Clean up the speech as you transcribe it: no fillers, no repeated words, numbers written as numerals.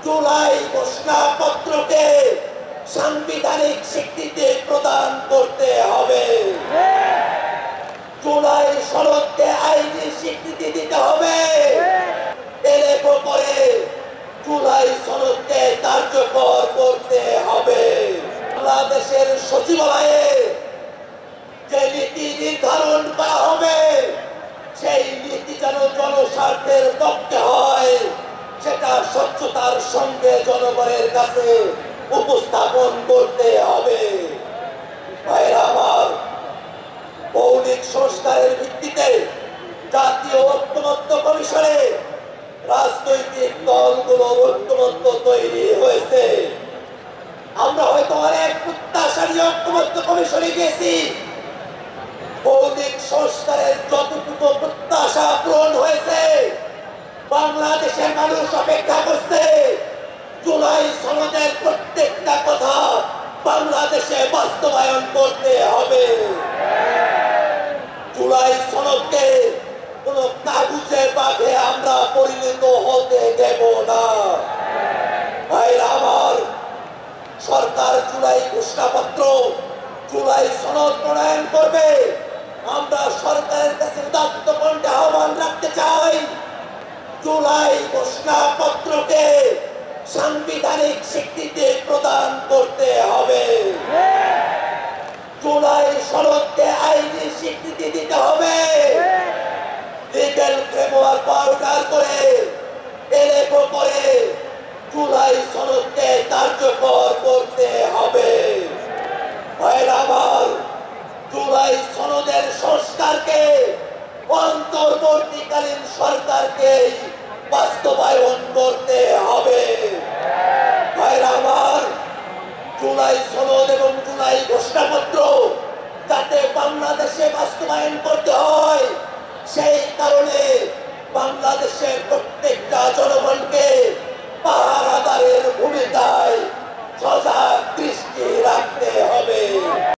জুলাই ঘোষণাপত্রকে সাংবিধানিক স্বীকৃতি প্রদান করতে হবে। জুলাই সনদকে আইনি স্বীকৃতি দিতে হবে। এলেকো করে জুলাই সনদকে কার্যকর করতে হবে। বাংলাদেশের সচিবালয়ে যে নীতি নির্ধারণ করা হবে সেই নীতি যেন জনস্বার্থের পক্ষে হয়, সেটা স্বচ্ছতার সঙ্গে জনগণের কাছে উপস্থাপন করতে হবে। ভাইরা আমার, মৌলিক সংস্কারের ভিত্তিতে জাতীয় ঐক্যমত্য কমিশনে রাজনৈতিক দলগুলোর ঐক্যমত্য তৈরি হয়েছে। আমরা হয়তো অনেক প্রত্যাশা নিয়ে ঐক্যমত্য কমিশনে গেছি। মৌলিক সংস্কারের যতটুকু প্রত্যাশা পূরণ হয়েছে, বাংলাদেশের মানুষ অপেক্ষা করছে জুলাই সনদের প্রত্যেকটা কথা বাংলাদেশে বাস্তবায়ন করতে হবে। জুলাই সনদকে কোন কাগজে বাঘে আমরা পরিণত হতে দেব না। ভাইরা আমার, সরকার জুলাই ঘোষণাপত্র, জুলাই সনদ প্রণয়ন করবে। আমরা সরকারের কাছে উদাত্ত কণ্ঠে আহ্বান রাখতে চাই, জুলাই ঘোষণাপত্রকে সাংবিধানিক স্বীকৃতি প্রদান করতে হবে। জুলাই সনদকে আইনি স্বীকৃতি দিতে হবে। লিগ্যাল ফ্রেমওয়ার্ক পাউডার করে এলেকো করে জুলাই সনদকে কার্যকর করতে হবে। ভাইরা আমার, জুলাই সনদের সংস্কারকে অন্তর্বর্তীকালীন সরকারকে বাস্তবায়ন করতে হবে। ভাইরা আমার, জুলাই সনদ এবং জুলাই ঘোষণাপত্র যাতে বাংলাদেশে বাস্তবায়ন করতে হয়